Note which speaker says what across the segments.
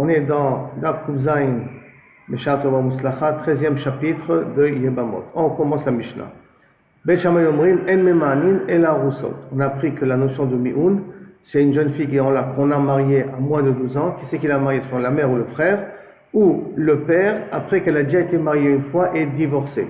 Speaker 1: On est dans Daf Kuvzaïn, Mishnah Tova Muslacha, 13e chapitre de Yebamot. On commence la Mishnah. Bet Shammai Omrim, En Memanin El Arusot. On a appris que la notion de Mi'un, c'est une jeune fille qu'on a mariée à moins de 12 ans. Qui c'est qui l'a mariée? Soit la mère ou le frère, ou le père, après qu'elle a déjà été mariée une fois et divorcée.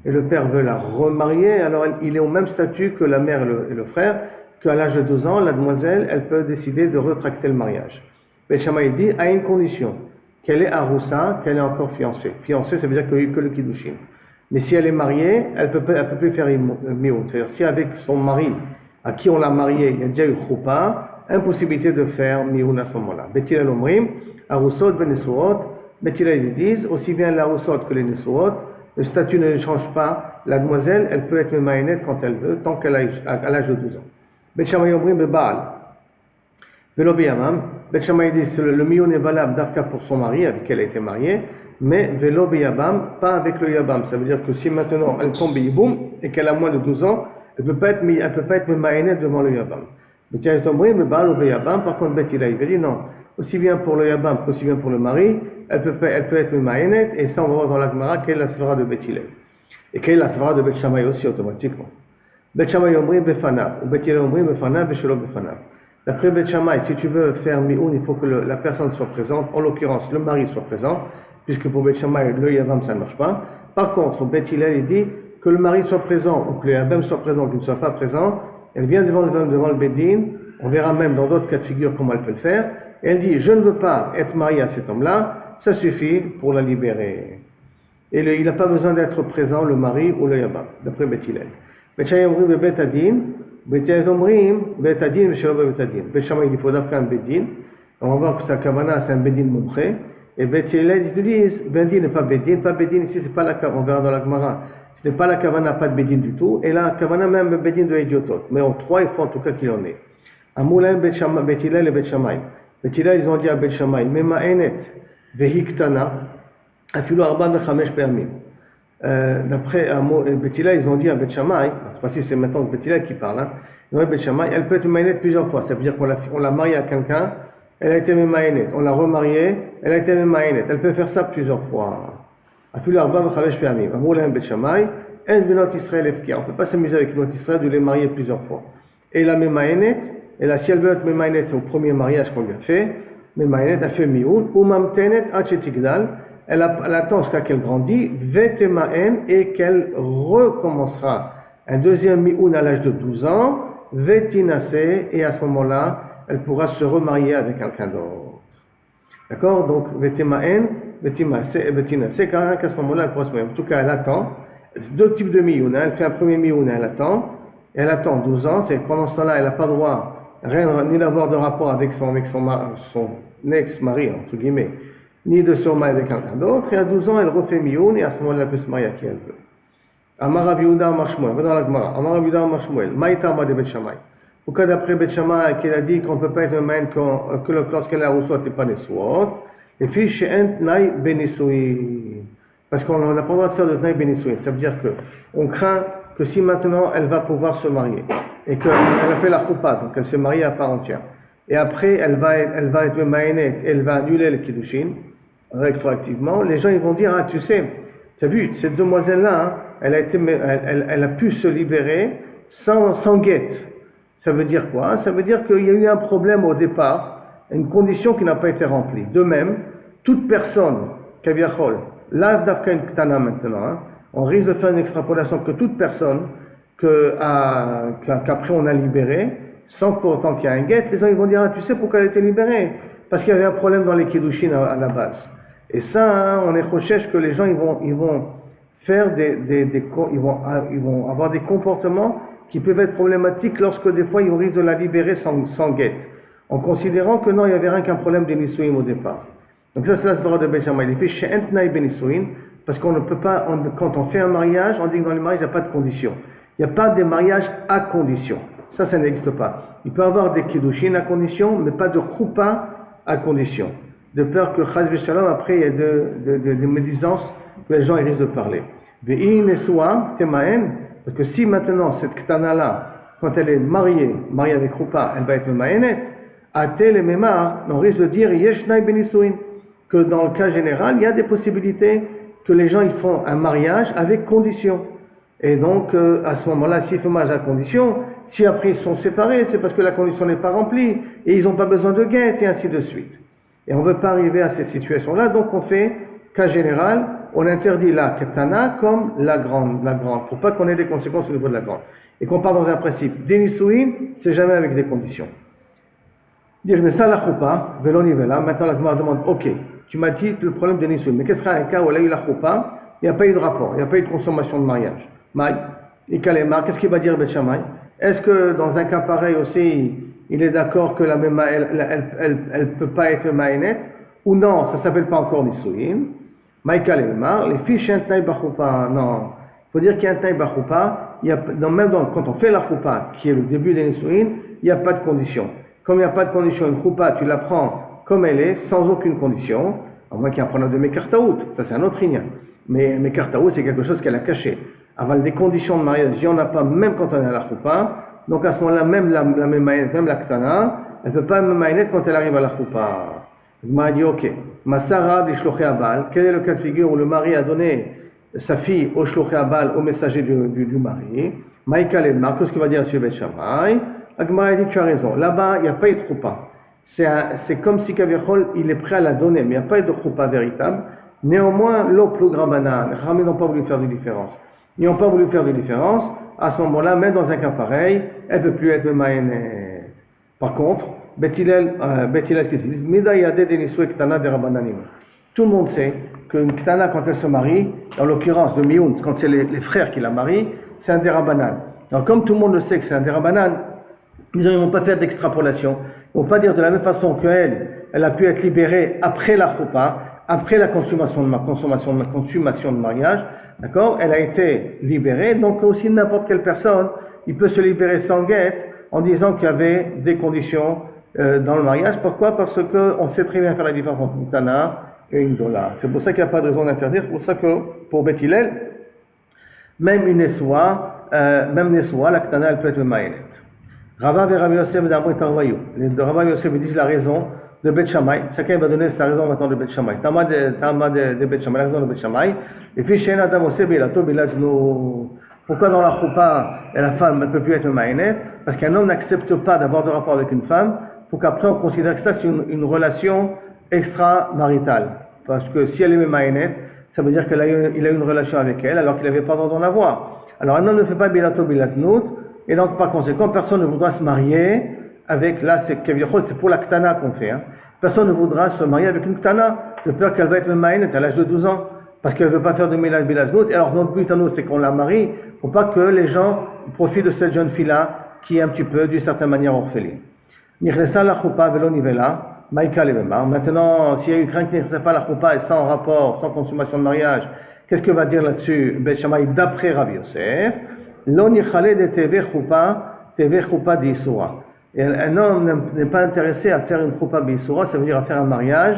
Speaker 1: Et le père veut la remarier, alors il est au même statut que la mère et le frère, qu'à l'âge de 12 ans, la demoiselle, elle peut décider de retracter le mariage. Bet Shammai dit, à une condition, qu'elle est aroussa, qu'elle est encore fiancée. Fiancée, ça veut dire qu'il n'y a eu que le kiddushin. Mais si elle est mariée, elle peut plus faire mi'un. C'est-à-dire, si avec son mari, à qui on l'a mariée, il y a déjà eu choupa, impossibilité de faire mi'un à ce moment-là. Bet Hillel omrim, aroussot ben nesuot. Bet Hillel, ils disent, aussi bien la aroussot que les nesuot, le statut ne change pas. La demoiselle, elle peut être memaïnet quand elle veut, tant qu'elle a à l'âge de 12 ans. Bet Shammai omrim be'baal. Velo beyamam. Bet Shammai dit le mi'un est valable d'Afka pour son mari, avec qui elle a été mariée, mais velo beyabam, pas avec le yabam. Ça veut dire que si maintenant elle tombe yiboum et qu'elle a moins de 12 ans, elle peut pas être memaïnet devant le yabam. Bet Hillel omrim be'baal ou beyabam. Par contre, Bet Hillel dit non. Aussi bien pour le yabam qu'aussi bien pour le mari, elle peut être memaïnet, et ça on va voir dans la Gemara quelle est la svara de Bet Hillel. Et quelle est la svara de Bet Shammai aussi automatiquement. Bet Shammai omrim befanav, ou Bet Hillel omrim befanav veshelo befanav. D'après Bet Shammai, si tu veux faire mi'un, il faut que la personne soit présente, en l'occurrence le mari soit présent, puisque pour Bet Shammai, le yavam ça ne marche pas. Par contre, Bet Hillel il dit que le mari soit présent, ou que le yavam soit présent, ou qu'il ne soit pas présent, elle vient devant le Bédin, on verra même dans d'autres cas de figure comment elle peut le faire, et elle dit, je ne veux pas être mariée à cet homme-là, ça suffit pour la libérer. Et il n'a pas besoin d'être présent, le mari ou le yavam, d'après Bet Hillel. Bet Shammai omrim Bet Adin, Bet Hillel omrim Bet Adin v'shelo Bet Adin. Bet Shammai il faut d'afin un Bédin. On va voir que sa kavana c'est un Bédin montré. Et Bet Hillel ils disent Bédin n'est pas Bédin. Pas Bédin ici c'est pas la kavana. On verra dans la Gemara. Ce n'est pas la kavana, pas de Bédin du tout. Et la kavana même Bédin de idiotot. Mais en trois il faut en tout cas qu'il en ait. Amoulaim Bet Hillel et Bet Shammai. Bet Hillel ils ont dit à Bet Shammai Mema'enet vehiktana afilu arba mechamesh permim. D'après Bet Hillel, ils ont dit à Bet Shammai, c'est maintenant Bet Hillel qui parle, ils ont dit à Bet Shammai, elle peut être memaïnet plusieurs fois. Ça veut dire qu'on l'a mariée à quelqu'un, elle a été memaïnet. On l'a remariée, elle a été memaïnet. Elle peut faire ça plusieurs fois. Afilu arba mechamesh permim. Amoulaim Bet Shammai, en benot Israël efkia. On ne peut pas s'amuser avec benot Israël de les marier plusieurs fois. Et la memaïnet, et la si elle veut être memaïnet au premier mariage qu'on lui a fait, memaïnet a fait mi'un, ou mamtenet achetigdal. Elle attend jusqu'à qu'elle grandit, vetemaen, et qu'elle recommencera un deuxième mi'un à l'âge de 12 ans, vetinase, et à ce moment-là, elle pourra se remarier avec quelqu'un d'autre. D'accord? Donc, vetemaen, vetinase, car à ce moment-là, elle pourra se marier. En tout cas, elle attend. Deux types de mi'un. Elle fait un premier mi'un, elle attend 12 ans, c'est que pendant ce temps-là, elle n'a pas le droit ni d'avoir de rapport avec son ex-mari, entre guillemets, ni de se marier avec quelqu'un d'autre, et à 12 ans, elle refait mi'un, et à ce moment-là, elle peut se marier à qui elle veut. Amar Rav Yehuda Amar Shmuel, va dans la Gemara, Amar Rav Yehuda Amar Shmuel, Maïta Amar de Bet Shammai. Pourquoi d'après Bet Shammai, qu'il a dit qu'on ne peut pas être memaïn que lorsqu'elle a reçu n'est pas nesuot, les filles chez un tnaï benisouin. Parce qu'on n'a pas le droit de faire de tnaï benisouin. Ça veut dire qu'on craint que si maintenant elle va pouvoir se marier, et qu'elle a fait la choupa, donc elle s'est mariée à part entière, et après elle va être memaïnet, elle va annuler le kiddushin, rétroactivement, les gens ils vont dire, ah tu sais, tu as vu, cette demoiselle-là, hein, elle a pu se libérer sans guette. Ça veut dire quoi? Ça veut dire qu'il y a eu un problème au départ, une condition qui n'a pas été remplie. De même, toute personne, kaviachol, là d'Afka une ktana maintenant, hein, on risque de faire une extrapolation que toute personne qu'après on a libérée, sans pour autant qu'il y a un guette, les gens ils vont dire, ah tu sais pourquoi elle a été libérée? Parce qu'il y avait un problème dans les kiddushin à la base. Et ça, hein, on est recherche que les gens ils vont faire ils vont avoir des comportements qui peuvent être problématiques lorsque des fois ils risquent de la libérer sans guette, en considérant que non, il n'y avait rien qu'un problème de nisuin au départ. Donc ça, c'est la svara de Bet Shammai. Il fait chez Entnaï benisuin, parce qu'on ne peut pas, quand on fait un mariage, on dit que dans les mariages il n'y a pas de condition. Il n'y a pas de mariage à condition. Ça n'existe pas. Il peut y avoir des kiddushin à condition, mais pas de choupa à condition. De peur que chaz v'shalom, après il y a de médisances que les gens ils risquent de parler. Ve'i nesua temaen, parce que si maintenant cette ktana-là, quand elle est mariée avec choupa, elle va être memaenet, atel et memar, on risque de dire yeshnai benisuin. que dans le cas général, il y a des possibilités que les gens ils font un mariage avec condition. Et donc, à ce moment-là, s'ils font mariage à condition, si après ils sont séparés, c'est parce que la condition n'est pas remplie, et ils n'ont pas besoin de guet, et ainsi de suite. Et on ne veut pas arriver à cette situation-là, donc on fait, cas général, on interdit la ketana comme la grande, pour pas qu'on ait des conséquences au niveau de la grande. Et qu'on part dans un principe d'Inisouin, c'est jamais avec des conditions. Dire, mais ça la choupa, velon nivela, maintenant la Gemara demande, ok, tu m'as dit le problème d'Inisouin, mais qu'est-ce sera un cas où elle a eu la choupa, il n'y a pas eu de rapport, il n'y a pas eu de consommation de mariage. Maï, Ikalema, qu'est-ce qu'il va dire Bet Shammai? Est-ce que dans un cas pareil aussi, il est d'accord que la même elle peut pas être maïnet, ou non, ça s'appelle pas encore Nisouin? Maï Kalema, les fiches un taï bachoupa, non. Il faut dire qu'il y a un taï bachoupa, quand on fait la choupa, qui est le début des Nisouin, il n'y a pas de condition. Comme il n'y a pas de condition, une choupa, tu la prends comme elle est, sans aucune condition, à moins qu'il y ait un problème de Mekartaout, ça c'est un autre lien. Mais Mekartaout, c'est quelque chose qu'elle a caché. Avant des conditions de mariage, il n'y en a pas même quand on est à la choupa. Donc à ce moment-là, même la mémaïnet, même la ktana, elle ne peut pas mémaïnet quand elle arrive à la choupa. Il m'a dit, ok, ma Sarah des shloché abal, quel est le cas de figure où le mari a donné sa fille au shloché abal, au messager du mari? Maïka Ledmar, qu'est-ce qu'il va dire sur Bet Shammai? Agmara dit, tu as raison, là-bas, il n'y a pas eu de choupa. C'est comme si Kavichol, il est prêt à la donner, mais il n'y a pas eu de choupa véritable. Néanmoins, l'eau plus grand banane, les Rami n'ont pas voulu faire de différence. Ils n'ont pas voulu faire de différence. À ce moment-là, même dans un cas pareil, elle ne peut plus être maïnet. Par contre, Bethilel qui dit, tout le monde sait qu'une ktana, quand elle se marie, en l'occurrence de Mioun, quand c'est les frères qui la marient, c'est un derabanan. Alors comme tout le monde le sait que c'est un derabanan, ils ne vont pas faire d'extrapolation. Ils ne vont pas dire de la même façon qu'elle a pu être libérée après la choupa, après la consommation de mariage, d'accord, elle a été libérée, donc aussi n'importe quelle personne, il peut se libérer sans guette en disant qu'il y avait des conditions dans le mariage. Pourquoi? Parce qu'on sait très bien faire la différence entre une tana et une dola. C'est pour ça qu'il n'y a pas de raison d'interdire. C'est pour ça que pour Beth Hillel, même une Nessoa, la ktana, elle peut être le maïnet. Rava et Rabbi Yosef d'Amou et Tarvayou. Les Rava et Yosef disent la raison de Bet Shammai. Chacun va donner sa raison maintenant de Bet Shammai. Tama de Bet Shammai, la raison de Bet Shammai. Et puis chez Adam aussi, pourquoi dans la choupa, la femme ne peut plus être maïnet? Parce qu'un homme n'accepte pas d'avoir de rapport avec une femme, pour qu'après on considère que ça c'est une relation extra-maritale. Parce que si elle est maïnet, ça veut dire qu'il a eu une relation avec elle, alors qu'il n'avait pas le droit d'en avoir. Alors un homme ne fait pas bilato bilatnout, et donc par conséquent, personne ne voudra se marier avec, là c'est pour la ktana qu'on fait. Hein. Personne ne voudra se marier avec une ktana, de peur qu'elle va être maïnet à l'âge de 12 ans. Parce qu'elle ne veut pas faire de milad bilaznout, et alors notre but à nous c'est qu'on la marie, pour pas que les gens profitent de cette jeune fille-là, qui est un petit peu, d'une certaine manière, orpheline. Niresa la choupa velo nivela, maïka levema. Maintenant, s'il y a eu crainte qu'il ne pas la choupa et sans rapport, sans consommation de mariage, qu'est-ce que va dire là-dessus Bet Shammai d'après Rabbi Yosef? Lo nichale de teve choupa d'Issoura. Et un homme n'est pas intéressé à faire une choupa d'Issoura, ça veut dire à faire un mariage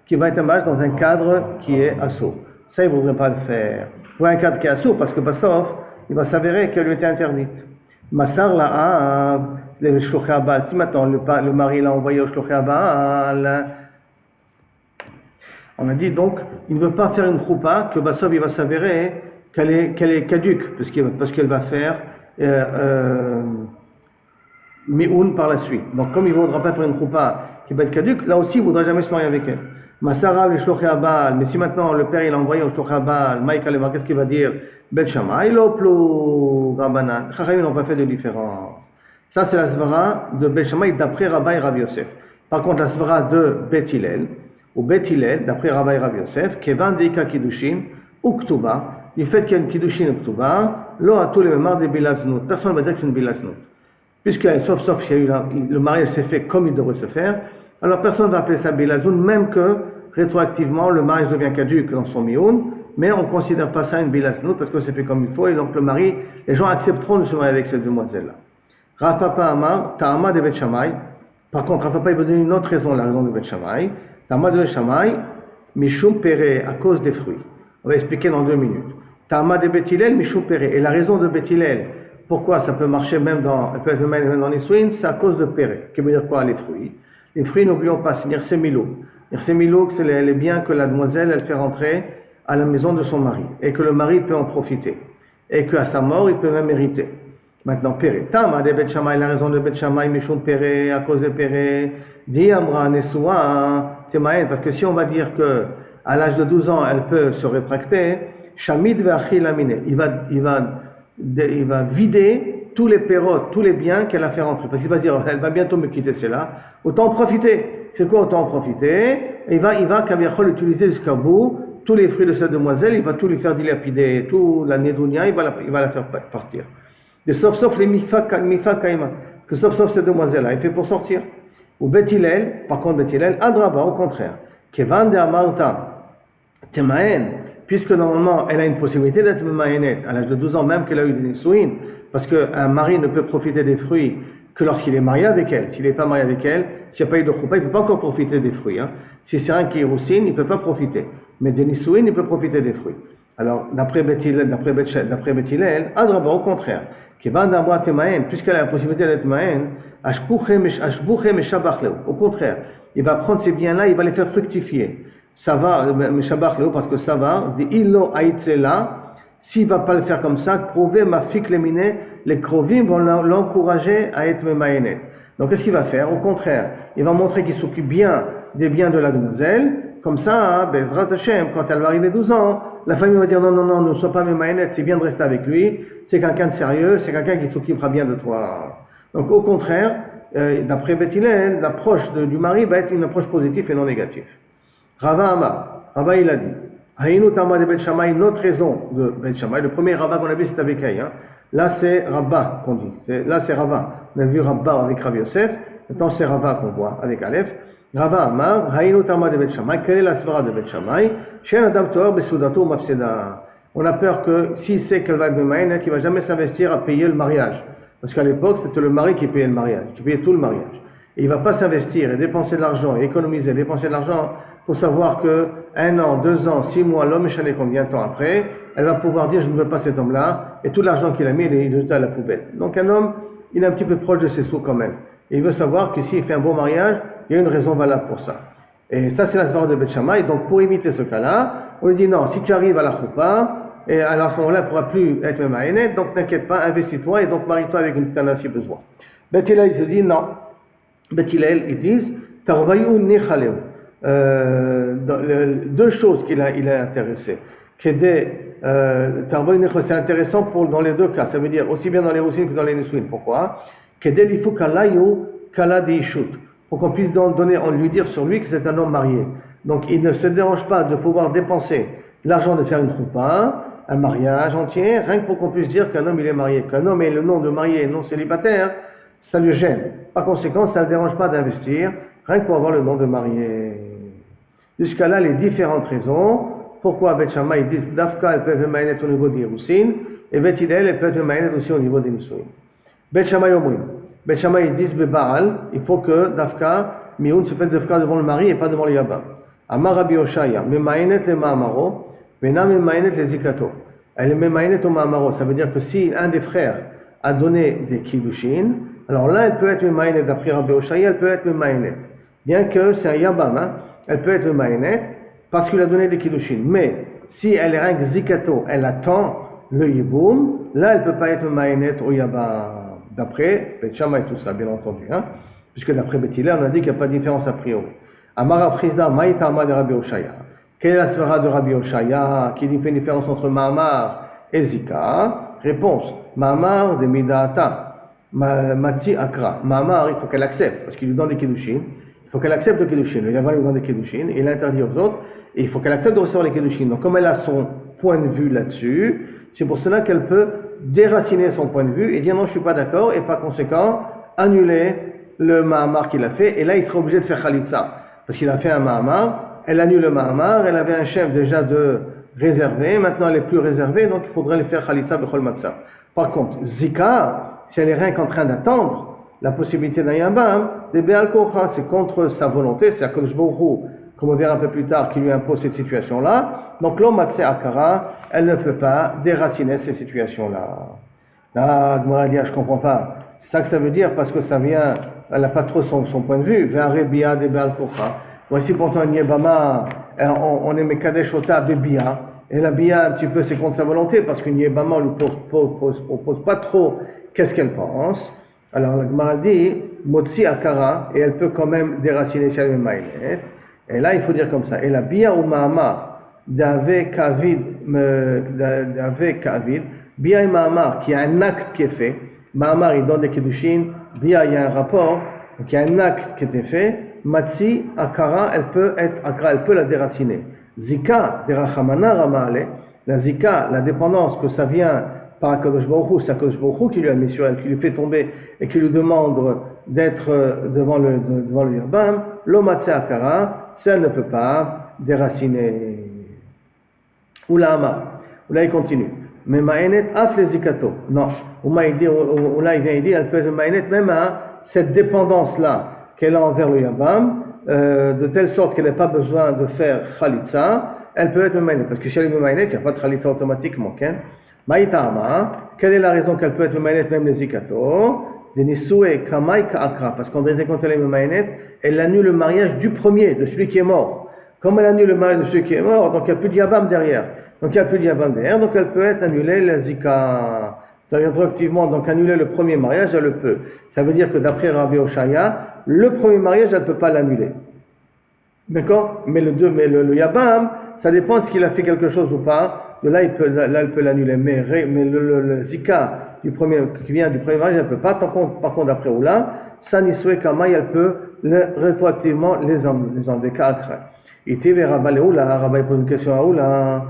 Speaker 1: qui va être un mariage dans un cadre qui est assourd. Ça, il ne voudrait pas le faire. Pour un cadre qui est assourd, parce que Bassof, il va s'avérer qu'elle lui était interdite. Massar la'a, le shloché abal. Si maintenant le mari l'a envoyé au shloché abal, on a dit donc, il ne veut pas faire une choupa, que Bassof, il va s'avérer qu'elle est caduque, parce qu'elle va faire Mioun par la suite. Donc, comme il ne voudra pas faire une choupa qui va être caduque, là aussi, il ne voudra jamais se marier avec elle. Masara le shloché abal, mais si maintenant le père il a envoyé au shloché abal, Maïka Lema, qu'est-ce qu'il va dire? Bet Shammai, l'oplo, Rabbanan. Chachamim n'ont pas fait de différence. Ça c'est la svara de Bet Shammai d'après Rabbi et Rabbi Yosef. Par contre, la svara de Bet Hillel, ou Bet Hillel, d'après Rabbi et Rabbi Yosef, Kevan Deika Kiddushin, ou Ktuba, du fait qu'il y a une Kiddushin ou Ktuba, lo a tous les mémoires des Bilaznut. Personne ne va dire que c'est une Bilaznut. Puisque, sauf qu'il y a eu le mariage s'est fait comme il devrait se faire, alors personne ne va appeler ça Bilazoun, même que rétroactivement le mariage devient caduque dans son mioun, mais on ne considère pas ça une Bilazoun parce que c'est fait comme il faut, et donc le mari, les gens accepteront de se marier avec cette demoiselle-là. Rafapa Amar, Ta'ama de Bet Shammai. Par contre, Rafapa il veut donner une autre raison, la raison de Bet Shammai. Ta'ama de Bet Shammai, Mishum Pere, à cause des fruits. On va expliquer dans 2 minutes. Ta'ama de Bet Hillel, Mishum Pere. Et la raison de Bet Hillel, pourquoi ça peut marcher même même dans les swings, c'est à cause de Pere. Qui veut dire quoi, les fruits? Les fruits, n'oublions pas, c'est-à-dire c'est Milou. Irsemilouk, c'est les biens que la demoiselle, elle fait rentrer à la maison de son mari, et que le mari peut en profiter, et qu'à sa mort, il peut même hériter. Maintenant, Péré. Tama de Bet Shammai, la raison de Bet Shammai, Mishum Péré, à cause de Péré, dit Amra Nesua, Temaen, parce que si on va dire que à l'âge de 12 ans, elle peut se rétracter, Shamid ve'achil amine, il va vider tous les pérotes, tous les biens qu'elle a fait rentrer. Parce qu'il va dire, elle va bientôt me quitter, c'est là. Autant en profiter. C'est quoi autant en profiter? Il va Kaviachol utiliser jusqu'au bout tous les fruits de cette demoiselle, il va tout lui faire dilapider, tout la Nedounia, il va la faire partir. Et sauf les Mifa Kaima, que sauf cette demoiselle-là, elle fait pour sortir. Ou Bethilel, par contre Bethilel, Adraba, au contraire. Kevan de Amarta, Temaen, puisque normalement elle a une possibilité d'être Memaenet, à l'âge de 12 ans même qu'elle a eu des Nessouin, parce qu'un mari ne peut profiter des fruits que lorsqu'il est marié avec elle. S'il n'est pas marié avec elle, s'il n'y a pas eu de choupa, il ne peut pas encore profiter des fruits. Hein. Si c'est un qui est roussine, il ne peut pas profiter. Mais des Nessouin, il peut profiter des fruits. Alors, d'après Bethilel, Adraba, au contraire. Puisqu'elle a la possibilité d'être Maen, au contraire, il va prendre ces biens-là, il va les faire fructifier. Ça va, parce que ça va, s'il ne va pas le faire comme ça, les krovim vont l'encourager à être Memaenet. Donc qu'est-ce qu'il va faire? Au contraire, il va montrer qu'il s'occupe bien des biens de la demoiselle, comme ça, Bezrat Hashem, quand elle va arriver 12 ans, la famille va dire non, ne sois pas Memaenet, c'est bien de rester avec lui, c'est quelqu'un de sérieux, c'est quelqu'un qui s'occupera bien de toi. Donc au contraire, d'après Beth Hillel, l'approche du mari va être une approche positive et non négative. Rava Amar, Rava il a dit, Haïnou Tama de Beth Shammai, une autre raison de Beth Shammai, le premier Rava qu'on a vu c'est avec elle, hein. Là c'est Rabba qu'on dit, là c'est Rava, on a vu Rabba avec Rav Yosef, maintenant c'est Rava qu'on voit avec Aleph. Rava Amar, Haïnou Tama de Beth Shammai, quelle est la svara de Beth Shammai? Shen Adam Toor Besudato Mafseda. On a peur que s'il sait qu'elle va être Memaenet, qu'il ne va jamais s'investir à payer le mariage. Parce qu'à l'époque, c'était le mari qui payait le mariage, qui payait tout le mariage. Et il ne va pas s'investir et dépenser de l'argent, et économiser, dépenser de l'argent, pour savoir que 1 an, 2 ans, 6 mois, l'homme est chané combien de temps après, elle va pouvoir dire je ne veux pas cet homme-là, et tout l'argent qu'il a mis, il est jeté à la poubelle. Donc un homme, il est un petit peu proche de ses sous quand même. Et il veut savoir que s'il fait un bon mariage, il y a une raison valable pour ça. Et ça, c'est la svara de Beth Shammai. Donc pour éviter ce cas-là, on lui dit non, si tu arrives à la choupa, et alors à ce moment-là, elle ne pourra plus être Memaenet, donc n'inquiète pas, investis-toi et donc marie-toi avec une ktana si besoin. Beth Hillel, il se dit non. Beth Hillel, ils disent, Tarvayu Nechaleu. Deux choses qu'il a intéressé. Tarvayu Nechaleu, c'est intéressant dans les deux cas, ça veut dire aussi bien dans les roussines que dans les nesouines. Pourquoi? Kedel Ifu Kalayu Kala Deishut. Pour qu'on puisse lui dire sur lui que c'est un homme marié. Donc il ne se dérange pas de pouvoir dépenser l'argent de faire une choupa, un mariage entier, rien que pour qu'on puisse dire qu'un homme il est marié. Qu'un homme ait le nom de marié et non célibataire, ça le gêne. Par conséquent, ça ne dérange pas d'investir, rien que pour avoir le nom de marié. Jusqu'à là, les différentes raisons. Pourquoi Beth Shammai ils disent Dafka, elle peut être Memaenet au niveau des roussines, et Beth Hillel, elle peut être Memaenet aussi au niveau des Nissouin. Beth Shammai Omrim. Beth Shammai ils disent Bebaal, il faut que Dafka, Mioun se fait Dafka devant le mari et pas devant le Yabam. Amar Rabbi Oshaya, Memaenet le Ma'amaro, Mena Memaenet le Zikato. Elle est Memaenet au Ma'amaro, ça veut dire que si un des frères a donné des Kiddushin, alors là elle peut être Memaenet, d'après Rabbi Oshaya, elle peut être Memaenet. Bien que c'est un Yabam, hein, elle peut être Memaenet parce qu'il a donné des Kiddushin. Mais si elle est rien que Zikato, elle attend le Yiboum, là elle ne peut pas être Memaenet au Yabam. D'après Beth Shammai et tout ça, bien entendu, hein, puisque d'après Beth Hillel, on a dit qu'il n'y a pas de différence a priori. Amar Afrizda, Maïtama de Rabbi Oshaya. Quelle est la svara de Rabbi Oshaya qui fait une différence entre Ma'amar et Zika? Réponse, Ma'amar de Midata, Matzi Akra. Ma'amar, il faut qu'elle accepte, parce qu'il lui donne des Kiddushin. Il faut qu'elle accepte le Kiddushin. Le Yavan lui donne des Kiddushin, et il interdit aux autres, et il faut qu'elle accepte de recevoir les Kiddushin. Donc comme elle a son point de vue là-dessus, c'est pour cela qu'elle peut déraciner son point de vue et dire non, je ne suis pas d'accord, et par conséquent, annuler le Ma'amar qu'il a fait, et là il sera obligé de faire Khalitsa. Parce qu'il a fait un Ma'amar, elle annule le Ma'amar, elle avait un chef déjà de réservé, maintenant elle est plus réservée, donc il faudrait le faire Khalitsa Bechol Matzah. Par contre, Zika, si elle est rien qu'en train d'attendre la possibilité d'un Yabam, des Be'al Kocha, c'est contre sa volonté, c'est à Kodesh Baruch Hu, comme on verra un peu plus tard, qui lui impose cette situation-là. Donc l'homme Matzeh Akara, elle ne peut pas déraciner ces situations-là. Là, Gmara dit, je ne comprends pas. C'est ça que ça veut dire, parce que ça vient, elle n'a pas trop son point de vue. Voici pourtant une Yébama, on est Mekadesh Ota Bebia, et la Bia un petit peu c'est contre sa volonté, parce qu'une Yébama on lui pose pas trop qu'est-ce qu'elle pense. Alors la Gemara dit, Motsi Akara, et elle peut quand même déraciner Shalem Maïnet. Et là il faut dire comme ça, et la Bia ou Mahamar, d'avec Kavid, Bia et Mahamar, qui a un acte qui est fait, Mahamar il donne des Kedushin, Bia il y a un rapport, donc il y a un acte qui était fait, Matsi, Akara, elle peut la déraciner. Zika, Derachamana Ramale, la Zika, la dépendance que ça vient par Akadosh Baruch Hu, c'est Akadosh Baruch Hu qui lui a mis sur elle, qui lui fait tomber et qui lui demande d'être devant le Yabam, l'Omatse Akara, ça elle ne peut pas déraciner. Oula il continue. Mais Ma'enet af les Zikato. Non. Oula il vient dire, elle peut être Ma'enet même à cette dépendance-là qu'elle a envers le Yabam, de telle sorte qu'elle n'a pas besoin de faire Khalitsa, elle peut être Ma'enet. Parce que chez les Ma'enet, il n'y a pas de Khalitsa automatiquement. Maïtama, quelle est la raison qu'elle peut être Ma'enet même les Zikato? Des Nisoué Kamai Ka'akra. Parce qu'en vérité, quand elle est Ma'enet, elle annule le mariage du premier, de celui qui est mort. Comme elle annule le mariage de celui qui est mort, donc il n'y a plus de Yabam derrière. Donc elle peut être annulée la Zika. Rétroactivement, donc annuler le premier mariage, elle le peut. Ça veut dire que d'après Rabbi Oshaya, le premier mariage, elle ne peut pas l'annuler. D'accord? Mais le Yabam, ça dépend de ce qu'il a fait quelque chose ou pas. De là, elle peut l'annuler. Mais le Zika qui vient du premier mariage, elle ne peut pas. Par contre, d'après Oula, Saniswe Kamai, elle peut rétroactivement les enlever. Iti Rabba Oula, Rabba pose une question à Oula.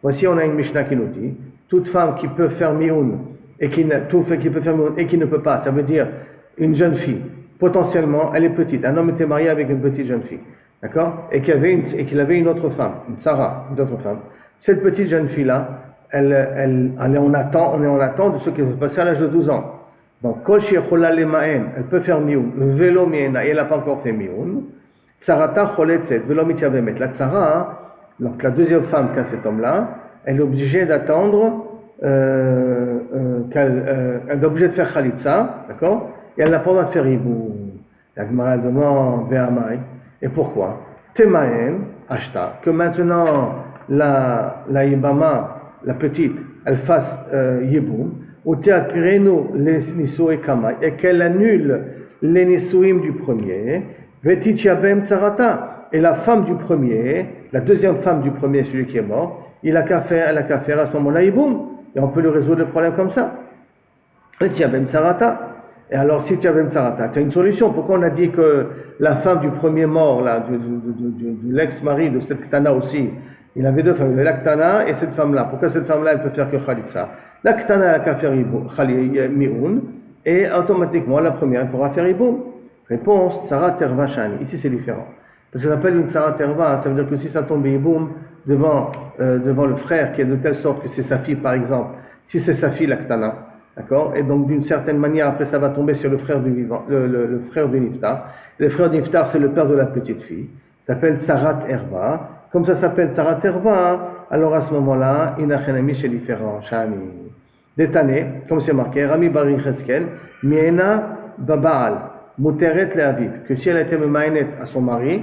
Speaker 1: Voici, on a une Mishnah qui nous dit, toute femme qui peut faire mioun et qui ne peut pas, ça veut dire une jeune fille, potentiellement, elle est petite. Un homme était marié avec une petite jeune fille, d'accord, et qu'il avait une autre femme, une Sarah, une autre femme. Cette petite jeune fille-là, on est en attente de ce qui va se passer à l'âge de 12 ans. Donc, elle peut faire mioun, velo miena, et elle n'a pas encore fait mioun. Tsarata choletzet, velo mityavemet. La tsara, donc la deuxième femme qu'a cet homme-là, elle est obligée d'attendre, elle est obligée de faire khalitsa, d'accord? Et elle n'a pas le droit de faire hibou. La Gemara demande ve'amai. Et pourquoi? Temaen, ashta, que maintenant la Yibama, la petite, elle fasse hibou, ou teakrenu les nisoué kamai, et qu'elle annule les nisouim du premier, ve'titchabem tsarata. Et la femme du premier, la deuxième femme du premier, celui qui est mort, elle a qu'à faire à ce moment-là, et on peut lui résoudre le problème comme ça. Et tu as ben tsarata. Et alors, si tu as ben tsarata, tu as une solution. Pourquoi on a dit que la femme du premier mort, là, de l'ex-mari de cette Ktana aussi, il avait deux femmes, la Ktana et cette femme-là. Pourquoi cette femme-là, elle peut faire que Khalitsa? La Ktana, elle a qu'à faire Mioun, et automatiquement, la première, elle pourra faire Iboum. Réponse, Tsara Terva Shani. Ici, c'est différent. Parce qu'on appelle une Tsara Terva, ça veut dire que si ça tombe Iboum devant le frère, qui est de telle sorte que c'est sa fille, par exemple, si c'est sa fille, la Ktana, d'accord? Et donc, d'une certaine manière, après, ça va tomber sur le frère du vivant, le frère du Niftar. Le frère du Niftar, c'est le père de la petite fille. Ça s'appelle Tsarat Erva. Comme ça s'appelle Tsarat Erva, alors à ce moment-là, Inachenami, c'est différent. Shani. Détané, comme c'est marqué, Rami Bari Cheskel, Miena Babaal, Muteret Leaviv, que si elle a été Memaïnet à son mari,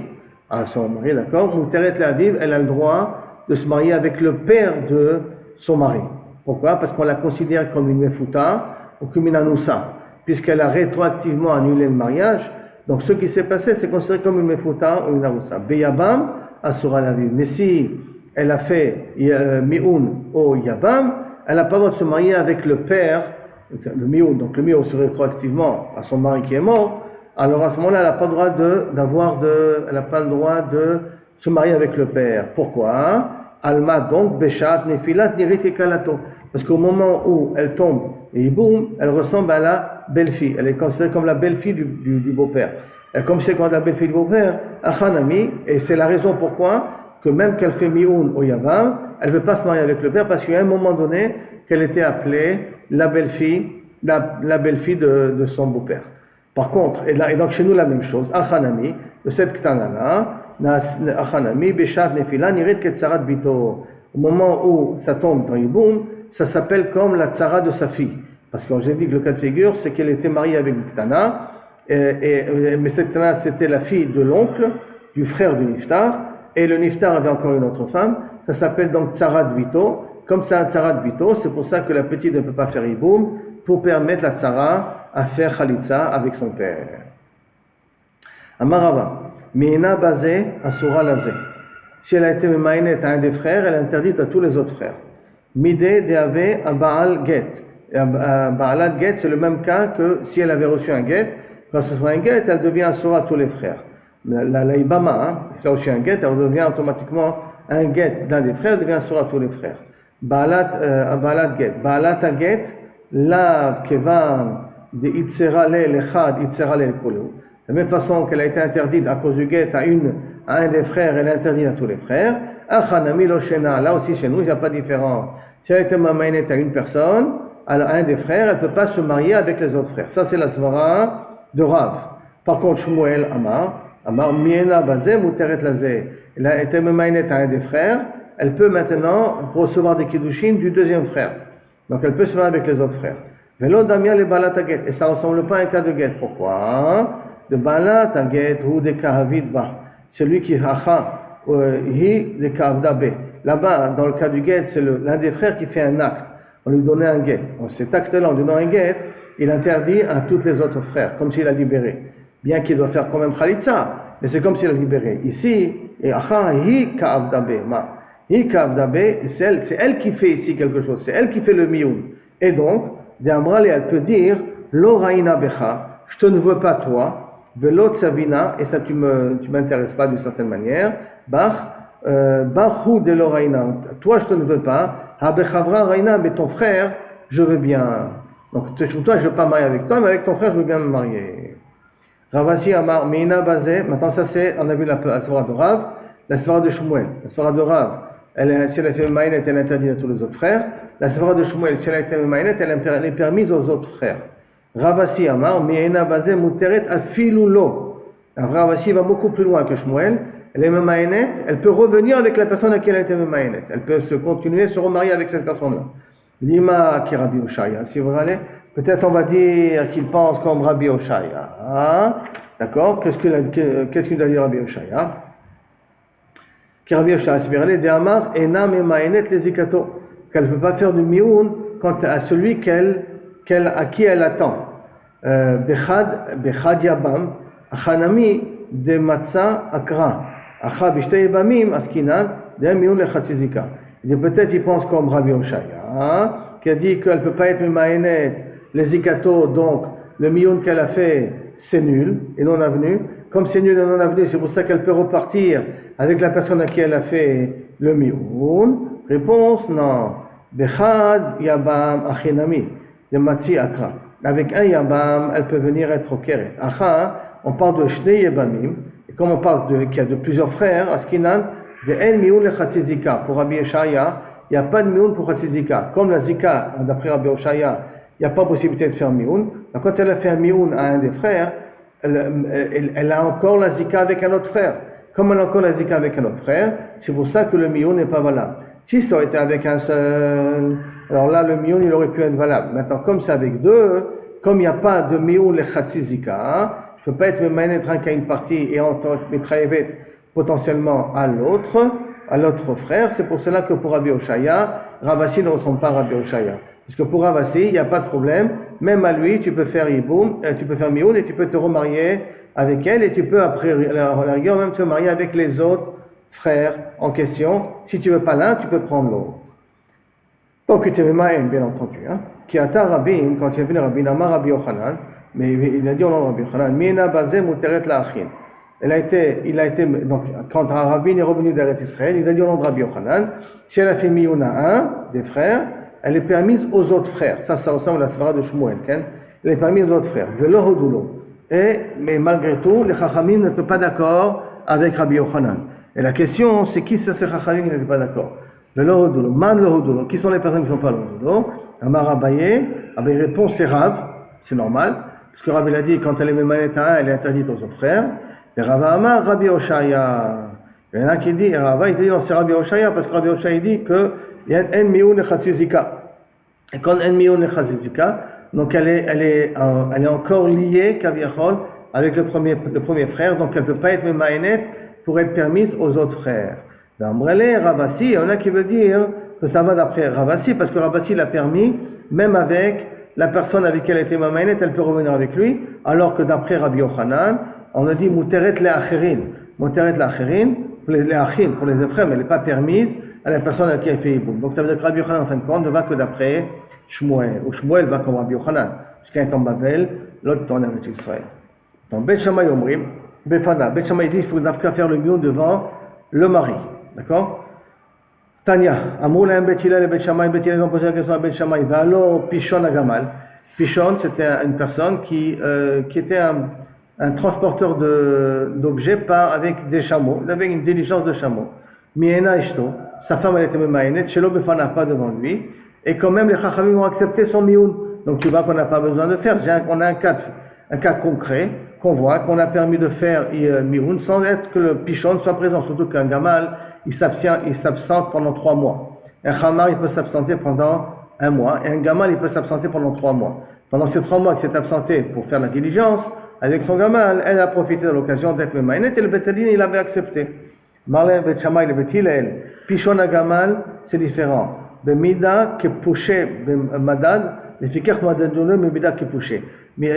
Speaker 1: d'accord, Muteret Leaviv, elle a le droit de se marier avec le père de son mari. Pourquoi? Parce qu'on la considère comme une Mefuta ou comme une Anoussa, puisqu'elle a rétroactivement annulé le mariage. Donc ce qui s'est passé, c'est considéré comme une Mefuta ou une Anoussa. Beyabam, Asura Leaviv. Mais si elle a fait Mioun au Yabam, elle n'a pas le droit de se marier avec le père, le Mioun. Donc le Mioun serait rétroactivement à son mari qui est mort. Alors à ce moment-là, elle n'a pas le droit de se marier avec le père. Pourquoi? Alma donc, Beshat, Nefilat, Niriti Kalato. Parce qu'au moment où elle tombe, et boum, elle ressemble à la belle-fille. Elle est considérée comme la belle-fille du beau-père. Elle est considérée comme la belle-fille du beau-père, Achanami, et c'est la raison pourquoi que même qu'elle fait Mioun au Yavam, elle ne veut pas se marier avec le père parce qu'il y a un moment donné qu'elle était appelée la belle-fille de son beau-père. Par contre, et donc chez nous la même chose, Achanami, de cette Ktanana, Achanami, Beshav Nefila, Nirit Ketsarat Bito. Au moment où ça tombe dans Yiboum, ça s'appelle comme la Tsara de sa fille. Parce que j'ai dit que le cas de figure, c'est qu'elle était mariée avec Ktana, mais cette femme c'était la fille de l'oncle, du frère du Niftar, et le Niftar avait encore une autre femme, ça s'appelle donc Tsarat Bito. Comme c'est un Tsarat Bito, c'est pour ça que la petite ne peut pas faire Iboum, pour permettre la Tsara à faire Khalitsa avec son père. Amarava, Meina Bazé, Asura Lazé. Si elle a été Memaïnet à un des frères, elle est interdite à tous les autres frères. Midé Deave à Baal Get. Baalat Get, c'est le même cas que si elle avait reçu un Get. Quand ce soit un Get, elle devient Asura à tous les frères. La Ibama, si elle a reçu un Get, elle devient automatiquement un Get d'un des frères, elle devient Asura à tous les frères. Baalat Get. Baalat Get, la Kevan de Itzera le Lechad, Itzera le Kulu. De la même façon qu'elle a été interdite à cause du Get à un des frères, elle est interdite à tous les frères. Achanami Loshena, là aussi chez nous, il n'y a pas de différence. Si elle a été mamaïnet à une personne, à un des frères, elle ne peut pas se marier avec les autres frères. Ça, c'est la svara de Rav. Par contre, Shmuel Amar, Miena Bazé, Muteret Lazé. Elle a été mamaïnet à un des frères, elle peut maintenant recevoir des kiddushin du deuxième frère. Donc, elle peut se marier avec les autres frères. Velo Damia le Balat Get. Et ça ne ressemble pas à un cas de Get. Pourquoi? De Balat Get ou de Kahavid Ba. Celui qui Hacha, Hi de Kahavda Be. Là-bas, dans le cas du Get, c'est l'un des frères qui fait un acte. On lui donnait un Get. Donc, cet acte-là, en donnant un Get, il interdit à tous les autres frères, comme s'il a libéré. Bien qu'il doit faire quand même Khalitsa, mais c'est comme s'il a libéré. Ici, et Acha, Hi Kahavda Be. Hi Kahavda Be, c'est elle qui fait ici quelque chose. C'est elle qui fait le mioun. Et donc, d'Amrali, elle peut dire, Lo Raina Becha, je te ne veux pas toi. Velo Tsavina, et ça tu m'intéresses pas d'une certaine manière. Bachu de l'Oraina, toi je te ne veux pas. Habechavra Raina, mais ton frère, je veux bien. Donc toi je veux pas me marier avec toi, mais avec ton frère je veux bien me marier. Ravasi Amar, Meina Bazé, maintenant ça c'est, on a vu la svara de Rav, la svara de Shmuel. La svara de Rav, si elle a été Maïnet, elle est interdite à tous les autres frères. La svara de Shmuel, si elle a été Maïnet, elle est permise aux autres frères. Ravasi Amar, Meina Bazé, Muteret Afilulo. Ravasi va beaucoup plus loin que Shmuel. Elle est Memaïnet, elle peut revenir avec la personne à qui elle a été Memaïnet. Elle peut se remarier avec cette personne-là. Lima qui Rabbi Oshaya. Si vous allez, peut-être on va dire qu'il pense comme Rabbi Oshaya. Ah, d'accord? Qu'est-ce qu'il a dit Rabbi Oshaya? Qui Rabbi Oshaya, si vous allez, de Amar, Ena Memaïnet les zikato. Qu'elle ne peut pas faire du mioun quant à celui à qui elle attend. Bechad Yabam, Achanami de Matza Akra. Acha Bishtei Yabamim, Askinan, de Mioun le Chatzizika. Peut-être il pense comme Rabbi Oshaya, qui a dit qu'elle ne peut pas être Memaïnet, les zikato, donc le mioun qu'elle a fait, c'est nul et non avenu. Comme c'est nul et non avenu, c'est pour ça qu'elle peut repartir avec la personne à qui elle a fait le mioun. Réponse, non. Bechad Yabam Achinami. De Matzi Akra. Avec un Yabam, elle peut venir être au Keret. Acha, on parle de Shnei Yabamim, et comme on parle qu'il y a de plusieurs frères, Askinan, de El Mioun le Chatzizika. Pour Rabbi Oshaya, il n'y a pas de Mioun pour Chatzizika. Comme la Zika, d'après Rabbi Oshaya, il n'y a pas possibilité de faire Mioun. Donc quand elle a fait un Mioun à un des frères, elle a encore la Zika avec un autre frère. Comme elle a encore la Zika avec un autre frère, c'est pour ça que le Mioun n'est pas valable. Si ça aurait été avec un seul, alors là, le mioun, il aurait pu être valable. Maintenant, comme c'est avec deux, comme il n'y a pas de mioun le chatzizika, je ne peux pas être memaïnet qu'à une partie et en tant que mitraïvet potentiellement à l'autre frère. C'est pour cela que pour Rabbi Oshaya, Ravasi ne ressemble pas à Rabbi Oshaya. Parce que pour Ravasi, il n'y a pas de problème. Même à lui, tu peux faire iboum, tu peux faire mioun et tu peux te remarier avec elle et tu peux après la rigueur même te marier avec les autres frères en question. Si tu veux pas l'un, tu peux prendre l'autre. Donc, tu es ma'en, bien entendu. Qui a Rabin, quand il est venu Rabin, Amar Rabbi Yochanan, mais il a dit au nom de Rabbi Yochanan, Miena Bazé Muteret La'achin. Il a été, donc, quand Rabin est revenu d'Eretz Israël, il a dit au nom de Rabbi Yochanan, si elle a fait mioun à un des frères, elle est permise aux autres frères. Ça ressemble à la svara de Shmuel, elle est permise aux autres frères. Velo Hodulo. Mais malgré tout, les Chachamim n'étaient pas d'accord avec Rabbi Yochanan. Et la question, c'est qui c'est ces Chachamim qui n'étaient pas d'accord? Le Lohodulo, Man Lohodulo. Qui sont les personnes qui ne sont pas Lohodulo? Amar Abaye, Abaye répond, c'est Rav, c'est normal, parce que Rav il a dit, quand elle est Memaïnet à un, elle est interdite aux autres frères. Et Rav Amar, Rabbi Oshaya. Il y en a qui dit, Rav il dit, non, c'est Rabbi Oshaya, parce que Rabbi Oshaya dit qu'il y a un mioun et chatzizika. Et quand un mioun et chatzizika, donc elle est encore liée, Kaviachol, avec le premier frère, donc elle ne peut pas être Memaenet pour être permise aux autres frères. Dans Brelé, Ravassi, il y en a qui veut dire que ça va d'après Ravassi, parce que Ravassi l'a permis, même avec la personne avec qui elle était Memaenet, elle peut revenir avec lui, alors que d'après Rabbi Yochanan, on a dit Muteret le'acherin. Muteret le'acherin, pour les achim, pour les frères, mais elle n'est pas permise à la personne avec qui elle fait Iboum. Donc ça veut dire que Rabbi Yochanan, en fin de compte, ne va que d'après Shmuel, ou Shmuel va comme Rabbi Yochanan, puisqu'il est en Babel, l'autre est en Eretz Israël. Donc Bet Shammai Omrim, Befana, Bet Shammai dit qu'il faut faire le mion devant le mari, d'accord? Tanya, Amroulaim Bet Hillel et Bet Shammai, Bet Hillel ont posé la question à Bet Shammai, va alors Pishon Agamal. Pishon, c'était une personne qui était un transporteur d'objets avec des chameaux, il avait une diligence de chameaux. Miena Ishto, sa femme elle était Memaenet, Shelo Befana pas devant lui, et quand même les Chachamim ont accepté son mioun. Donc tu vois qu'on n'a pas besoin de faire, on a un cas concret, qu'on voit, qu'on a permis de faire mioun sans être que le Pishon soit présent, surtout qu'un gamal, il s'absente pendant 3 mois. Un Khamar, il peut s'absenter pendant 1 mois, et un gamal, il peut s'absenter pendant 3 mois. Pendant ces 3 mois qu'il s'est absenté pour faire la diligence, avec son gamal, elle a profité de l'occasion d'être Memaenet, et le Betadine, il avait accepté. Marlène Bet Shammai, le Bet Hillel, Pishon à gamal, c'est différent. Bemida qui poussait Madad, les fikach Madadouné, Bemida qui poussait. Mais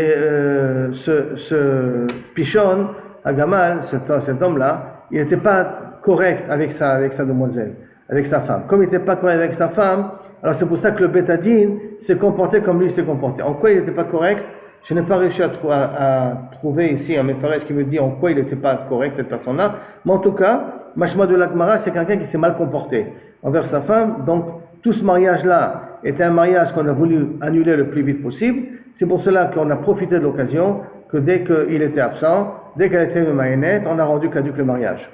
Speaker 1: ce Pishon à gamal, cet homme-là, il n'était pas correct avec sa demoiselle, avec sa femme. Comme il n'était pas correct avec sa femme, alors c'est pour ça que le Betadine s'est comporté comme lui s'est comporté. En quoi il n'était pas correct? Je n'ai pas réussi à trouver ici un Mefaresh qui me dit en quoi il n'était pas correct cette personne-là. Mais en tout cas, Mashma de l'Agmara, c'est quelqu'un qui s'est mal comporté envers sa femme. Donc tout ce mariage-là était un mariage qu'on a voulu annuler le plus vite possible. C'est pour cela qu'on a profité de l'occasion que dès qu'il était absent, dès qu'elle était Memaenet, on a rendu caduc le mariage.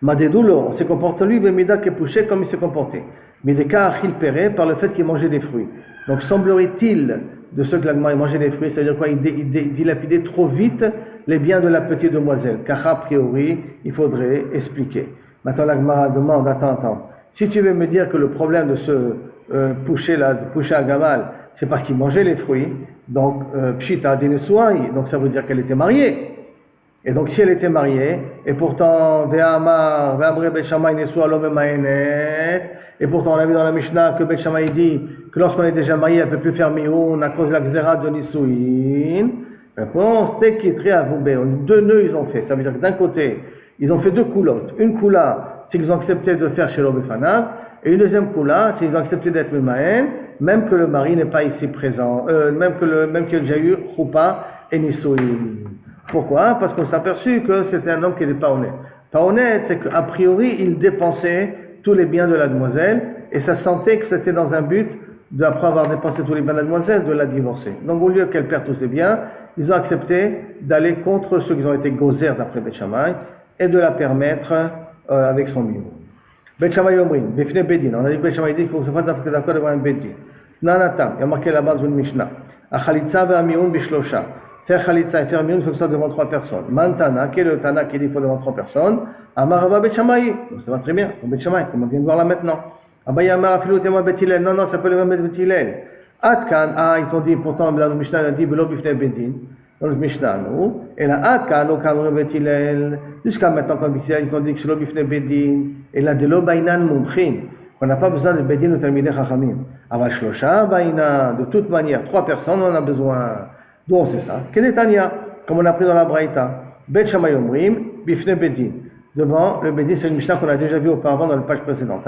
Speaker 1: Madedoulo, on s'est comporté lui, Bemida qui poussait comme il s'est comporté. Mais des cas Achil Péré par le fait qu'il mangeait des fruits. Donc semblerait-il de ceux que l'Agmara mangeait des fruits, c'est-à-dire quoi, il dilapidait trop vite les biens de la petite demoiselle. Car a priori, il faudrait expliquer. Maintenant l'Agmara demande, attends. Si tu veux me dire que le problème de ce poucher à Gamal, c'est parce qu'il mangeait les fruits, donc Pshita Dinesuai, donc ça veut dire qu'elle était mariée. Et donc si elle était mariée, et pourtant Ve'amar, Ve'amre Bet Shammai Nesua Lo Memaenet, et pourtant on a vu dans la Mishnah que Bet Shammai dit que lorsqu'on est déjà marié, elle ne peut plus faire mioun à cause de la xéra de Nisuin. Réponse, Tekitri Avoubé, 2 nœuds ils ont fait. Ça veut dire que d'un côté, ils ont fait 2 coulottes. Une coula, c'est qu'ils ont accepté de faire chez l'Obefanav, et une deuxième coula, c'est qu'ils ont accepté d'être Memaen, même que le mari n'est pas ici présent, même qu'il y a déjà eu Choupa et Nisuin. Pourquoi? Parce qu'on s'est aperçu que c'était un homme qui n'était pas honnête. Pas honnête, c'est qu'a priori, il dépensait tous les biens de la demoiselle, et ça sentait que c'était dans un but, après avoir dépensé tous les biens de la demoiselle, de la divorcer. Donc au lieu qu'elle perde tous ses biens, ils ont accepté d'aller contre ceux qui ont été gozer d'après Bet Shammai, et de la permettre avec son mio. Bet Shammai Omrim, Befne Bedin, on a dit que Bet Shammai dit qu'il faut se faire d'accord devant un Bedin. Nanatam, il y a marqué là-bas dans une Mishnah. Achalitza ve'amioun bishlosha. Faire Khalitza et faire Mioun, il faut que ça soit devant 3 personnes. Mantana, qui est le Tana qui dit qu'il faut devant 3 personnes. Amarava Bet Shammai. Ça va très bien, pour Bet Shammai, comme on vient de voir là maintenant. Abaya Amar Afilu Tema Bet Hillel. Non, ça peut le même Bet Hillel. Atkan, ils t'ont dit, pourtant, dans le Mishnah, il a dit, Belo Bifne Bedin. Dans le Mishnah, nous. Et là, Atkan, au Kamre Bet Hillel. Jusqu'à maintenant, quand ils ont dit que c'est Lo Bifne Bedin. Et là, de Lo Bainan Mumchin. On n'a pas besoin de Bedin ou Talmidei Chachamim. Aval Shlosha Baina. De toute manière, 3 personnes, on a besoin. D'où on sait ça? Quel est Tania? Comme on a appris dans la Braïta. Bet Shammai Omrim, Bifne Bedin. Devant le Bedin, c'est une Mishnah qu'on a déjà vu auparavant dans la page précédente.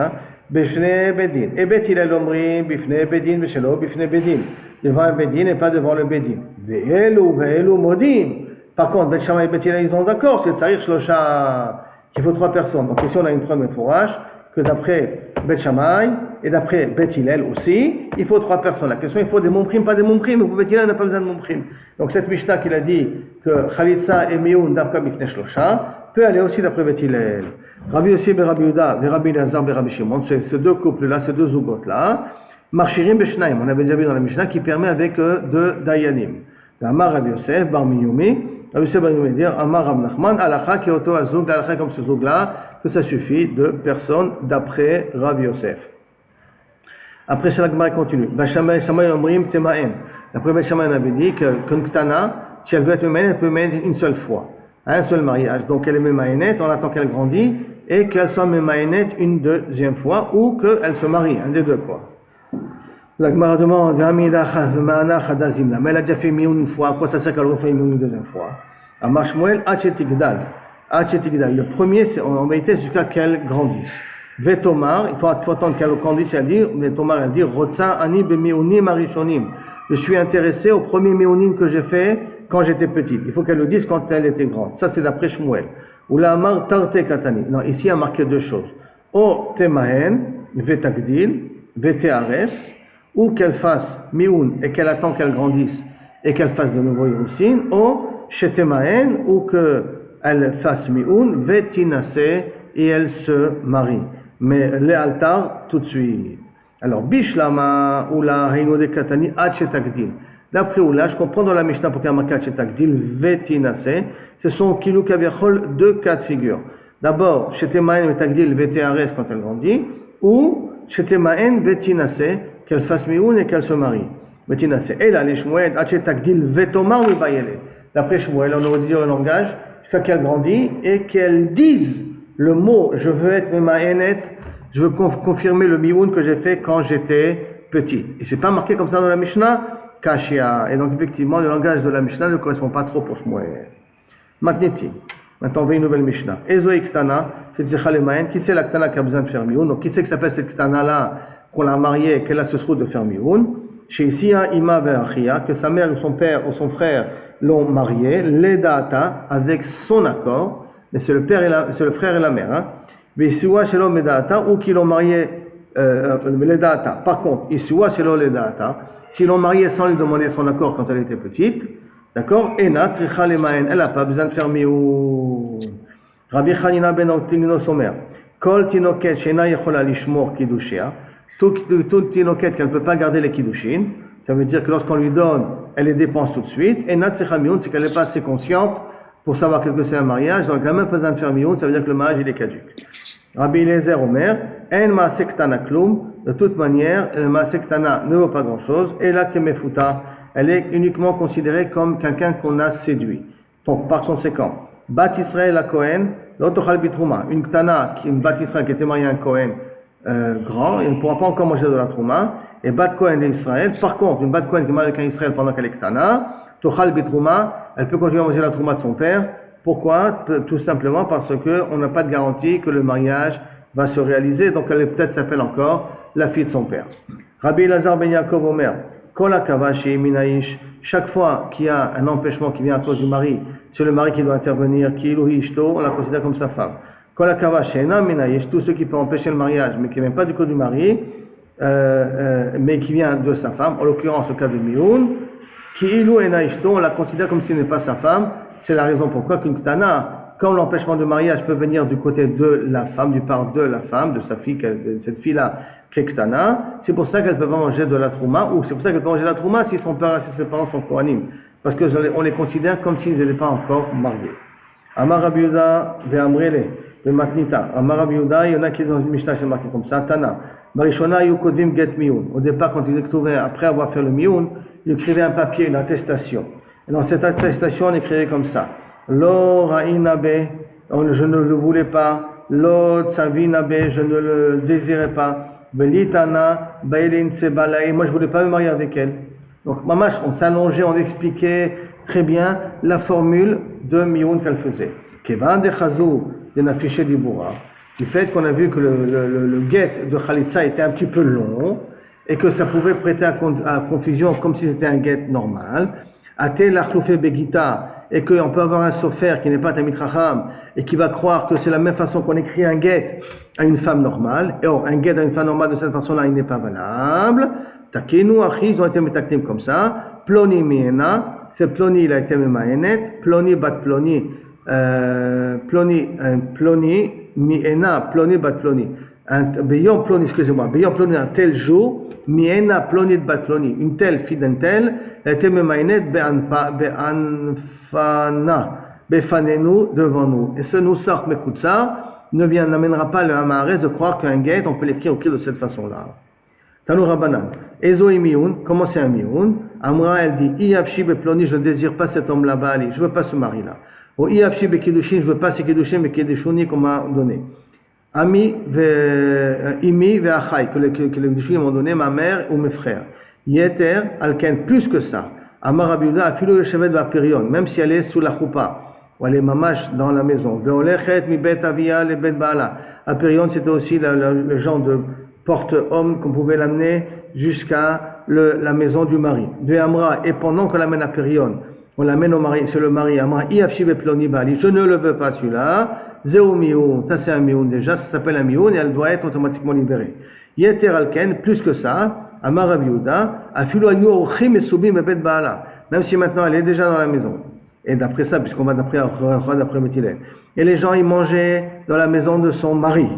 Speaker 1: Bifne Bedin. Et Bet Hillel Omrim, Bifne Bedin, Veshelo, Bifne Bedin. Devant un Bedin et pas devant le Bedin. Ve'elu Modim. Par contre, Bet Shammai et Bet Hillel, ils sont d'accord, c'est Tsarir Shlosha, qu'il faut 3 personnes. Donc ici, on a une preuve fourrage que d'après Bet Shammai et d'après Bet Hillel aussi, il faut 3 personnes. La question, il faut des Mumchim, pas des Mumchim, mais pour Bet Hillel, on n'a pas besoin de Mumchim. Donc cette Mishnah qu'il a dit que Khalitza et Mioun d'Afka Bifne Shlosha peut aller aussi d'après Bet Hillel. Rabbi Yossi Rabbi Yehuda, Rabbi Elazar Rabbi Shimon, ces 2 couples-là, ces 2 zougotes-là, Marchirim Beshnaim, on avait déjà vu dans la Mishnah, qui permet avec 2 Dayanim. Amar Rabbi Yosef, Bar Miyumi, Rabbi Yosef Bar Miyumi dire, Amar Rab Nachman, Alacha qui est auto azoug, Alacha comme ce zoug-là, que ça suffit de personnes d'après Rabbi Yosef. Après ça, la Gemara continue. Shammai Omrim Temaem. D'après Bet Shammai, on avait dit qu'un Ktana, Si elle veut être mémaïnet, elle peut mémaïnet une seule fois, à un seul mariage. Donc elle est mémaïnet, on attend qu'elle grandit et qu'elle soit mémaïnet une deuxième fois ou qu'elle se marie, un des deux quoi. La Gemara demande, mais elle a déjà fait mioun une fois, à quoi ça sert qu'elle refait mioun une deuxième fois? Amar Shmuel, Achetigdal. Le premier, c'est en vérité jusqu'à qu'elle grandisse. Vetomar, il faut attendre qu'elle grandisse, elle dit, Vetomar, elle dit, Rotsa ani bemionim arishonim. Je suis intéressé au premier mionim que j'ai fait quand j'étais petite. Il faut qu'elle le dise quand elle était grande. Ça, c'est d'après Shmuel. Ou la Amar Tarte Katani. Non, ici, il y a marqué deux choses. O temahen, vetagdil, veteares, ou qu'elle fasse mioun et qu'elle attend qu'elle grandisse et qu'elle fasse de nouveau Yerusin, ou shetemahen, ou qu'elle fasse mioun, vetinase, et elle se marie. Mais les altars, tout de suite. Alors, bishlama, ou la reino de katani, achetagdil. D'après Oula, je comprends dans la Mishnah pour qu'il y ait marqué achetagdil, vetinase, ce sont kilou kaviachol deux cas de figure. D'abord, shetemahen, vetagdil, veteares quand elle grandit, ou shetemahen, vetinase, qu'elle fasse mioun et qu'elle se marie. Vetinase. Et là, les Shmuel, achetagdil, vetomar, ou bayele. D'après Shmuel, on aurait dit le langage, jusqu'à qu'elle grandit et qu'elle dise le mot je veux être mémaïnet, je veux confirmer le mioun que j'ai fait quand j'étais petit. Et c'est pas marqué comme ça dans la Mishnah, Kashia. Et donc effectivement, le langage de la Mishnah ne correspond pas trop pour Shmuel. Matniti. Maintenant on voit une nouvelle Mishnah. Ezoï Ktana, c'est Tzechalemaïn. Qui c'est la Ktana qui a besoin de faire mioun? Donc qui c'est que s'appelle cette Ktana là, qu'on l'a mariée et qu'elle a ce trou de faire mioun? Chez ici, Ima Ve'achia, que sa mère ou son père ou son frère l'ont marié, l'edata, avec son accord, mais c'est le frère et la mère, hein. V'isua shelo medata, ou qu'ils l'ont marié, l'edata. Par contre, isua shelo l'edata, s'ils l'ont marié sans lui demander son accord quand elle était petite, d'accord, ena tzricha lemaen, elle n'a pas besoin de faire mioun. Rabbi Chanina ben Otinino Somer, kol tinoket shena yechola lishmor kidushia, tout tinoket qu'elle ne peut pas garder les kiddushin, ça veut dire que lorsqu'on lui donne, elle les dépense tout de suite. Et nat mioun, c'est qu'elle n'est pas assez consciente pour savoir qu'est-ce que c'est un mariage. Donc, la même faisant de faire mioun, ça veut dire que le mariage, il est caduc. Rabbi Eliezer Omer, en maaseh ktana klum. De toute manière, le maaseh ktana ne vaut pas grand-chose. Et la kemefuta, elle est uniquement considérée comme quelqu'un qu'on a séduit. Donc, par conséquent, Bat Israël à Kohen, l'autochal bitrouma. Une ktana, une Bat Israël qui était mariée à un Kohen grand, elle ne pourra pas encore manger de la trouma. Et Bat Kohen d'Israël. Par contre, une Bat Kohen qui est mariée avec un Israël pendant qu'elle est ktana, Tochal bitrouma, elle peut continuer à manger la trouma de son père. Pourquoi? Tout simplement parce qu'on n'a pas de garantie que le mariage va se réaliser. Donc elle peut-être s'appelle encore la fille de son père. Rabbi Elazar ben Yaakov Omer, Kol hakavashi minaïsh, chaque fois qu'il y a un empêchement qui vient à cause du mari, c'est le mari qui doit intervenir, ki iluhi ishto, on la considère comme sa femme. Kol hakavashi ena minaïsh, tout ce qui peut empêcher le mariage, mais qui ne vient pas du cause du mari, mais qui vient de sa femme, en l'occurrence le cas de Mioun, qui ilu ena ishto, on la considère comme s'il n'est pas sa femme. C'est la raison pourquoi qu'une ktana, quand l'empêchement de mariage peut venir du côté de la femme, du part de la femme, de sa fille, de cette fille-là, qui est ktana, c'est pour ça qu'elle peut pas manger de la trouma, ou c'est pour ça qu'elle peut manger de la trouma si ses parents sont kohanim, parce qu'on les considère comme s'ils n'étaient pas encore mariés. Amar Rabbi Yehuda ve'amrele ve'matnita. Amar Rabbi Yehuda, il y en a qui dans une Mishnah c'est marqué comme ça, Tana. Barishona yukodvim get miyun. Au départ, quand ils écrivaient, après avoir fait le miyun, ils écrivaient un papier, une attestation. Et dans cette attestation, on écrivait comme ça. Lo ra'inabe, je ne le voulais pas. Lo tsavinabe, je ne le désirais pas. Belitana, bailin sebalaï, moi je voulais pas me marier avec elle. Donc, mamash, on s'allongeait, on expliquait très bien la formule de miyun qu'elle faisait. Kevan de chazou, de nafiché du bourra. Du fait qu'on a vu que le guet de Khalitsa était un petit peu long et que ça pouvait prêter à confusion comme si c'était un guet normal. Atel achloufé begita, et qu'on peut avoir un sofer qui n'est pas Tamid Chacham et qui va croire que c'est la même façon qu'on écrit un guet à une femme normale. Et un guet à une femme normale de cette façon-là, il n'est pas valable. Takenu achi, ils ont été métaktim comme ça. Ploni miena, c'est Ploni, il a été memaenet. Ploni bat Ploni, Ploni miena, Ploni bat Ploni. Beyond Ploni, excusez-moi, Beyond Ploni, un tel jour, miena Ploni bat Ploni, une telle fille d'un tel, elle était memaenet be'anfana, befanenu, devant nous. Et ce nous sort mekutsa n'amènera pas le hamares de croire qu'un guet, on peut l'écrire au pied de cette façon-là. Tanou Rabbanan. Ezo mioun, comment c'est un mioun? Amra, elle dit, Iafshi beploni, je ne désire pas cet homme là-bas, je ne veux pas ce mari-là. Ou Iafshi bekidushin, je ne veux pas ces kidushin, mais kidushouni qu'on m'a donné. Ami imi ve'achai, que les kidushin m'ont donné, ma mère ou mes frères. Yeter, alken, plus que ça. Amar Rabbi Yehuda, afilu yeshevet va'perion, même si elle est sous la choupa, ou elle est mamash dans la maison. Ve'olechet mi bet avia le bet baala. Aperion, c'était aussi le genre de porte-homme qu'on pouvait l'amener jusqu'à la maison du mari. De Amra, et pendant qu'on l'amène à Périon, on l'amène au mari, c'est le mari, Amra, Iafshi beploni bali, je ne le veux pas celui-là, Zéou mioun, ça c'est un mioun déjà, ça s'appelle un mioun et elle doit être automatiquement libérée. Yeter alken, plus que ça, Amar Rabbi Yehuda, afilu ayu ochim et subim et bet baala, même si maintenant elle est déjà dans la maison. Et d'après ça, puisqu'on va d'après Méthylène. Et les gens, ils mangeaient dans la maison de son mari.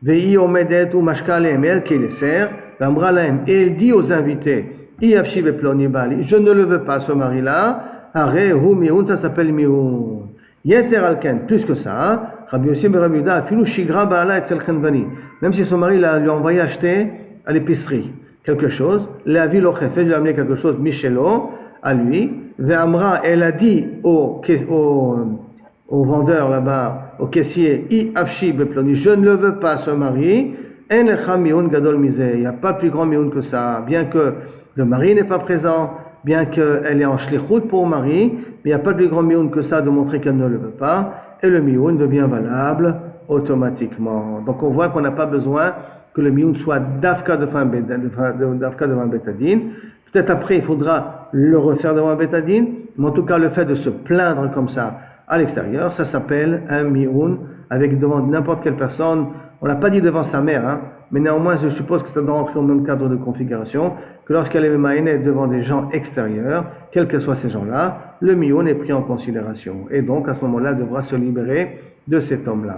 Speaker 1: Vei omedet ou mashkalem, elle qui les sert, et elle dit aux invités, Iafshi beploni bali, je ne le veux pas ce mari-là, are hu mioun, ça s'appelle mioun. Yeter alken, plus que ça, Rabbi Yossi ben Rabbi Yehuda, afilu shigra baala etzel chenvani, même si son mari lui a envoyé acheter à l'épicerie quelque chose, la ville au chefet, lui a amené quelque chose, Michelo, à lui, Ve'amra, elle a dit au vendeur là-bas, au caissier, Iafshi beploni, je ne le veux pas ce mari, en lecha mioun gadol misé, il n'y a pas plus grand mioun que ça, bien que le mari n'est pas présent, bien qu'elle est en shlichut pour mari, mais il n'y a pas plus grand mioun que ça de montrer qu'elle ne le veut pas, et le mioun devient valable automatiquement. Donc on voit qu'on n'a pas besoin que le mioun soit d'afka devant Betadin. Peut-être après il faudra le refaire devant Betadin, mais en tout cas le fait de se plaindre comme ça à l'extérieur, ça s'appelle un mioun avec devant n'importe quelle personne. On l'a pas dit devant sa mère, hein, mais néanmoins je suppose que ça doit rentrer au même cadre de configuration, que lorsqu'elle est maïnée devant des gens extérieurs, quels que soient ces gens-là, le mioun est pris en considération. Et donc à ce moment-là, elle devra se libérer de cet homme-là.